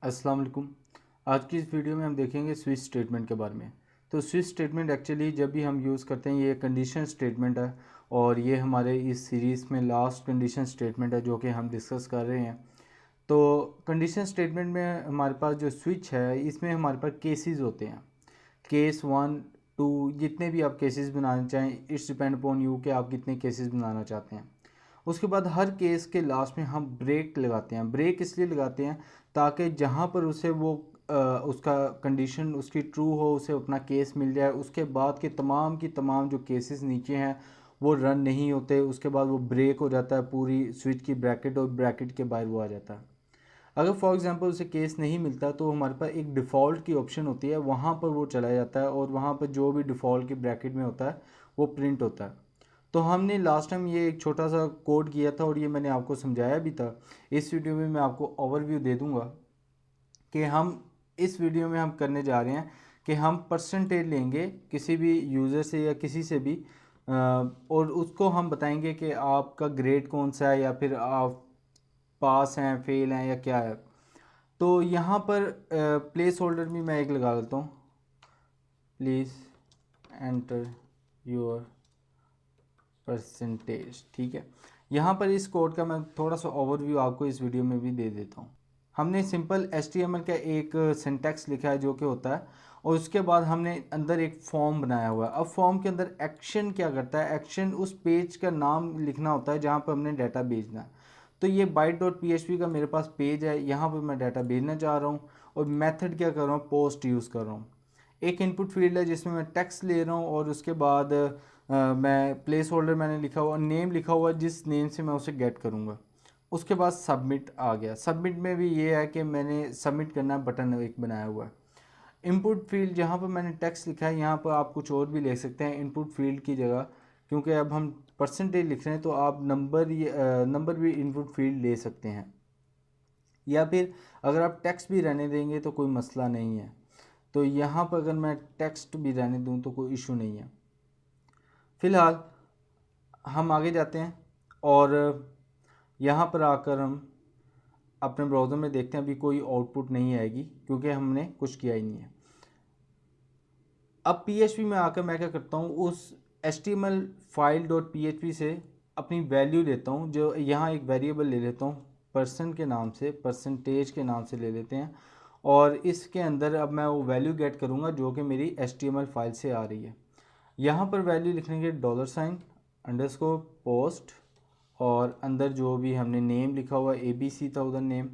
अस्सलाम वालेकुम। आज की इस वीडियो में हम देखेंगे स्विच स्टेटमेंट के बारे में। तो स्विच स्टेटमेंट एक्चुअली जब भी हम यूज़ करते हैं ये कंडीशन स्टेटमेंट है और ये हमारे इस सीरीज़ में लास्ट कंडीशन स्टेटमेंट है जो कि हम डिस्कस कर रहे हैं। तो कंडीशन स्टेटमेंट में हमारे पास जो स्विच है इसमें हमारे पास केसेस होते हैं। केस 1, 2 जितने भी आप केसेस बनाना चाहें, इट्स डिपेंड अपॉन यू कि आप कितने केसेस बनाना चाहते हैं। उसके बाद हर केस के लास्ट में हम ब्रेक लगाते हैं। ब्रेक इसलिए लगाते हैं ताकि जहाँ पर उसे वो उसका कंडीशन उसकी ट्रू हो, उसे अपना केस मिल जाए। उसके बाद के तमाम की तमाम जो केसेस नीचे हैं वो रन नहीं होते। उसके बाद वो ब्रेक हो जाता है, पूरी स्विच की ब्रैकेट और ब्रैकेट के बाहर वो आ जाता है। अगर फॉर एग्जांपल उसे केस नहीं मिलता तो हमारे पास एक डिफ़ॉल्ट की ऑप्शन होती है, वहाँ पर वो चला जाता है और वहाँ पर जो भी डिफ़ॉल्ट की ब्रैकेट में होता है वो प्रिंट होता है। तो हमने लास्ट टाइम ये एक छोटा सा कोड किया था और ये मैंने आपको समझाया भी था। इस वीडियो में मैं आपको ओवरव्यू दे दूंगा कि हम इस वीडियो में हम करने जा रहे हैं कि हम परसेंटेज लेंगे किसी भी यूज़र से या किसी से भी और उसको हम बताएंगे कि आपका ग्रेड कौन सा है या फिर आप पास हैं, फेल हैं या क्या है। तो यहाँ पर प्लेस होल्डर भी मैं एक लगा देता हूँ, प्लीज़ एंटर योर परसेंटेज। ठीक है, यहाँ पर इस कोड का मैं थोड़ा सा ओवरव्यू आपको इस वीडियो में भी दे देता हूँ। हमने सिंपल HTML का एक सिंटैक्स लिखा है जो कि होता है, और उसके बाद हमने अंदर एक फॉर्म बनाया हुआ है। अब फॉर्म के अंदर एक्शन क्या करता है, एक्शन उस पेज का नाम लिखना होता है जहाँ पर हमने डाटा भेजना है। तो ये byte.php का मेरे पास पेज है, यहाँ पर मैं डाटा भेजना चाह रहा हूँ और मेथड क्या कर रहा हूँ, पोस्ट यूज़ कर रहा हूँ। एक इनपुट फील्ड है जिसमें मैं टेक्स्ट ले रहा हूँ और उसके बाद मैं प्लेस होल्डर मैंने लिखा हुआ, नेम लिखा हुआ, जिस नेम से मैं उसे गेट करूँगा। उसके बाद सबमिट आ गया। सबमिट में भी ये है कि मैंने सबमिट करना बटन एक बनाया हुआ है। इनपुट फील्ड जहाँ पर मैंने टेक्स्ट लिखा है यहाँ पर आप कुछ और भी लिख सकते हैं इनपुट फील्ड की जगह, क्योंकि अब हम परसेंटेज लिख रहे हैं तो आप नंबर भी इनपुट फील्ड ले सकते हैं, या फिर अगर आप टेक्स्ट भी रहने देंगे तो कोई मसला नहीं है। तो यहाँ पर अगर मैं टेक्स्ट भी रहने दूँ तो कोई इशू नहीं है। फ़िलहाल हम आगे जाते हैं और यहाँ पर आकर हम अपने ब्राउज़र में देखते हैं। अभी कोई आउटपुट नहीं आएगी क्योंकि हमने कुछ किया ही नहीं है। अब PHP में आकर मैं क्या करता हूँ, उस HTML फाइल .php से अपनी वैल्यू लेता हूँ, जो यहाँ एक वेरिएबल ले लेता हूँ पर्सन के नाम से, परसेंटेज के नाम से ले लेते हैं, और इसके अंदर अब मैं वो वैल्यू गेट करूँगा जो कि मेरी HTML फाइल से आ रही है। यहाँ पर वैल्यू लिखने के $_ पोस्ट और अंदर जो भी हमने नेम लिखा हुआ ABC था उधर नेम,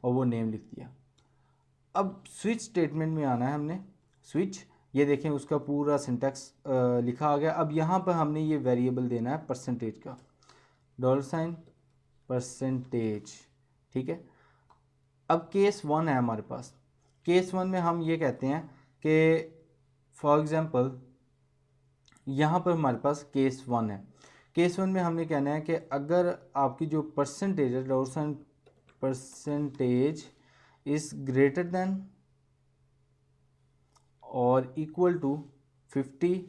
और वो नेम लिख दिया। अब स्विच स्टेटमेंट में आना है हमने। स्विच, ये देखें उसका पूरा सिंटैक्स लिखा आ गया। अब यहाँ पर हमने ये वेरिएबल देना है परसेंटेज का, $परसेंटेज। ठीक है, अब केस 1 है हमारे पास। केस 1 में हम ये कहते हैं कि फॉर एग्ज़ाम्पल यहाँ पर हमारे पास केस 1 है। केस 1 में हमने कहना है कि अगर आपकी जो परसेंटेज है, परसेंटेज इज़ ग्रेटर देन और इक्वल टू 50।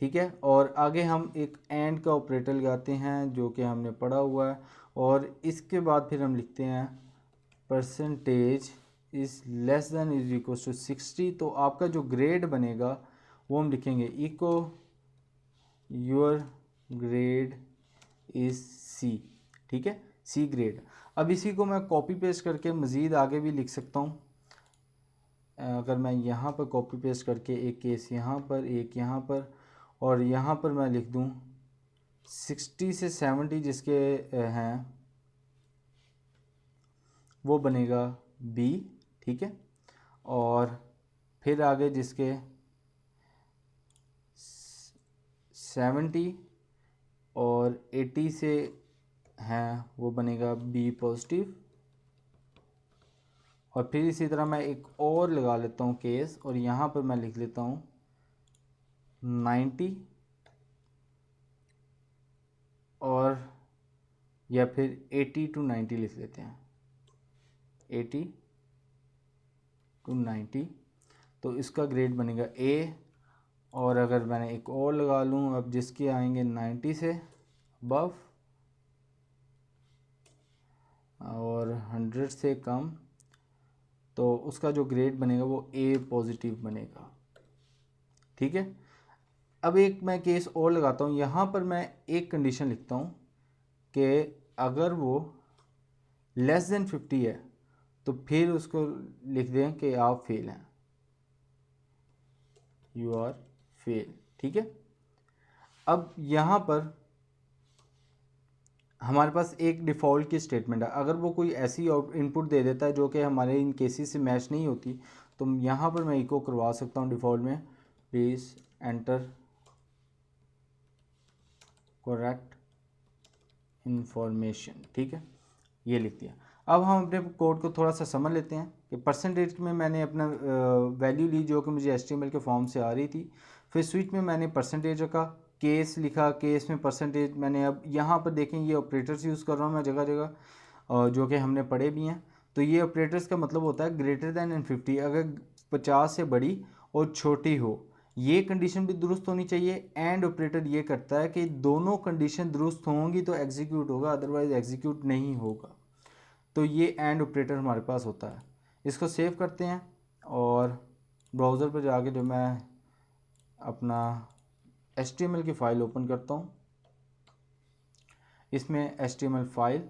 ठीक है, और आगे हम एक एंड का ऑपरेटर लगाते हैं जो कि हमने पढ़ा हुआ है, और इसके बाद फिर हम लिखते हैं percentage is less than is equal to 60। तो आपका जो ग्रेड बनेगा वो हम लिखेंगे इको योर ग्रेड इज़ C। ठीक है, C ग्रेड। अब इसी को मैं कॉपी पेस्ट करके मज़ीद आगे भी लिख सकता हूँ। अगर मैं यहाँ पर कॉपी पेस्ट करके एक केस यहाँ पर, एक यहाँ पर, और यहाँ पर मैं लिख दूँ 60 से 70 जिसके हैं वो बनेगा B। ठीक है, और फिर आगे जिसके 70 और 80 से हैं वो बनेगा B पॉजिटिव। और फिर इसी तरह मैं एक और लगा लेता हूँ केस, और यहाँ पर मैं लिख लेता हूँ 90, और या फिर 80 to 90 लिख लेते हैं, 80 to 90। तो इसका ग्रेड बनेगा A। और अगर मैंने एक और लगा लूँ अब जिसके आएंगे 90 से अबव और 100 से कम, तो उसका जो ग्रेड बनेगा वो ए पॉजिटिव बनेगा। ठीक है, अब एक मैं केस और लगाता हूँ। यहाँ पर मैं एक कंडीशन लिखता हूँ कि अगर वो लेस देन 50 है तो फिर उसको लिख दें कि आप फेल हैं, यू आर फेल। ठीक है, अब यहाँ पर हमारे पास एक डिफ़ॉल्ट की स्टेटमेंट है। अगर वो कोई ऐसी इनपुट दे देता है जो कि हमारे इन केसेस से मैच नहीं होती, तो यहाँ पर मैं इको करवा सकता हूँ डिफ़ॉल्ट में, प्लीज़ एंटर करेक्ट इंफॉर्मेशन। ठीक है, ये लिख दिया। अब हम अपने कोड को थोड़ा सा समझ लेते हैं कि परसेंटेज में मैंने अपना वैल्यू ली जो कि मुझे HTML के फॉर्म से आ रही थी, फिर स्विच में मैंने परसेंटेज रखा, केस लिखा, केस में परसेंटेज मैंने। अब यहाँ पर देखें ये ऑपरेटर्स यूज़ कर रहा हूँ मैं जगह जगह, जो कि हमने पढ़े भी हैं। तो ये ऑपरेटर्स का मतलब होता है ग्रेटर दैन एंड 50, अगर 50 से बड़ी और छोटी हो, ये कंडीशन भी दुरुस्त होनी चाहिए। एंड ऑपरेटर ये करता है कि दोनों कंडीशन दुरुस्त होंगी तो एग्जीक्यूट होगा, अदरवाइज एग्जीक्यूट नहीं होगा। तो ये एंड ऑपरेटर हमारे पास होता है। इसको सेव करते हैं और ब्राउज़र पर जाके जो मैं अपना HTML की फ़ाइल ओपन करता हूँ, इसमें HTML फाइल,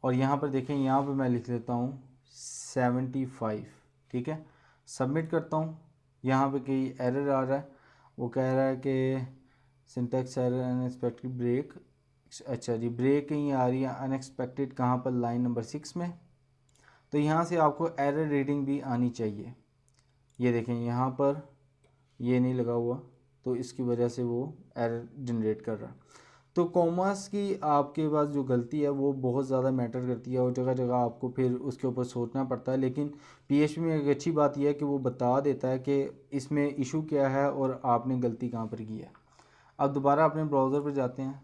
और यहाँ पर देखें, यहाँ पर मैं लिख लेता हूँ 75। ठीक है, सबमिट करता हूँ। यहाँ पे कई एरर आ रहा है, वो कह रहा है कि सिंटैक्स एरर, अनएक्सपेक्टेड ब्रेक। अच्छा जी, ब्रेक कहीं आ रही है अनएक्सपेक्टेड, कहाँ पर, लाइन नंबर 6 में। तो यहाँ से आपको एरर रीडिंग भी आनी चाहिए। ये देखें यहाँ पर ये नहीं लगा हुआ, तो इसकी वजह से वो एरर जनरेट कर रहा है। तो कॉमर्स की आपके पास जो गलती है वो बहुत ज़्यादा मैटर करती है और जगह जगह आपको फिर उसके ऊपर सोचना पड़ता है। लेकिन PHP में एक अच्छी बात यह है कि वो बता देता है कि इसमें इशू क्या है और आपने गलती कहाँ पर की है। अब दोबारा अपने ब्राउज़र पर जाते हैं,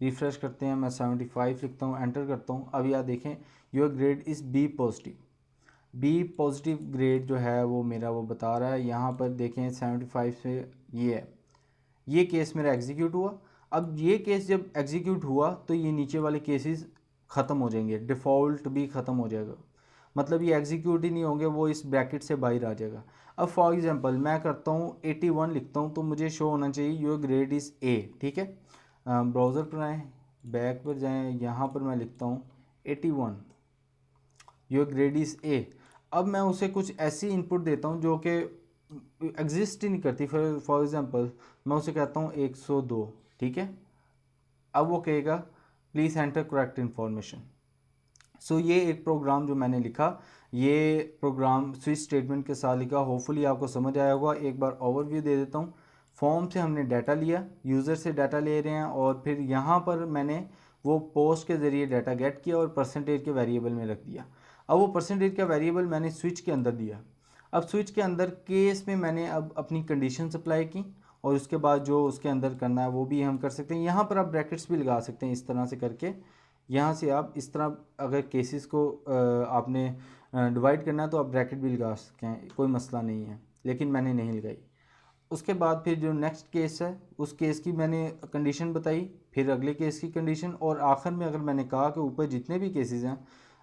रिफ़्रेश करते हैं, मैं 75 लिखता हूँ, एंटर करता हूँ। अब यहाँ देखें, your grade is B positive. B positive grade जो है वो मेरा वो बता रहा है। यहाँ पर देखें 75 से ये है, ये केस मेरा एग्जीक्यूट हुआ। अब ये केस जब एग्जीक्यूट हुआ तो ये नीचे वाले केसेस ख़त्म हो जाएंगे, डिफ़ॉल्ट भी ख़त्म हो जाएगा, मतलब ये एग्जीक्यूट ही नहीं होंगे, वो इस ब्रैकेट से बाहर आ जाएगा। अब फॉर एग्जांपल मैं करता हूँ 81 लिखता हूँ, तो मुझे शो होना चाहिए योर ग्रेड इज़ ए। ठीक है, ब्राउज़र पर आएँ, बैक पर जाएँ, यहाँ पर मैं लिखता हूँ 81, योर ग्रेड इज़ ए। अब मैं उसे कुछ ऐसी इनपुट देता हूँ जो कि एग्जिस्ट ही नहीं करती। फॉर एग्जांपल मैं उसे कहता हूँ 102। ठीक है, अब वो कहेगा प्लीज़ एंटर करेक्ट इन्फॉर्मेशन। सो ये एक प्रोग्राम जो मैंने लिखा, ये प्रोग्राम स्विच स्टेटमेंट के साथ लिखा, होपफुली आपको समझ आया होगा। एक बार ओवरव्यू दे देता हूँ। फॉर्म से हमने डाटा लिया, यूज़र से डाटा ले रहे हैं, और फिर यहाँ पर मैंने वो पोस्ट के ज़रिए डाटा गेट किया और परसेंटेज के वेरिएबल में रख दिया। अब वो परसेंटेज का वेरिएबल मैंने स्विच के अंदर दिया। अब स्विच के अंदर केस में मैंने अब अपनी कंडीशन अप्लाई की, और उसके बाद जो उसके अंदर करना है वो भी हम कर सकते हैं। यहाँ पर आप ब्रैकेट्स भी लगा सकते हैं इस तरह से करके। यहाँ से आप इस तरह अगर केसेस को आपने डिवाइड करना है तो आप ब्रैकेट भी लगा सकते हैं, कोई मसला नहीं है, लेकिन मैंने नहीं लगाई। उसके बाद फिर जो नेक्स्ट केस है उस केस की मैंने कंडीशन बताई, फिर अगले केस की कंडीशन, और आखिर में अगर मैंने कहा कि ऊपर जितने भी केसेस हैं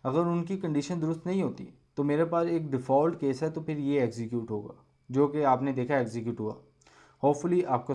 अगर उनकी कंडीशन दुरुस्त नहीं होती तो मेरे पास एक डिफ़ॉल्ट केस है, तो फिर ये एग्जीक्यूट होगा, जो कि आपने देखा एग्जीक्यूट हुआ। होपफुली आपको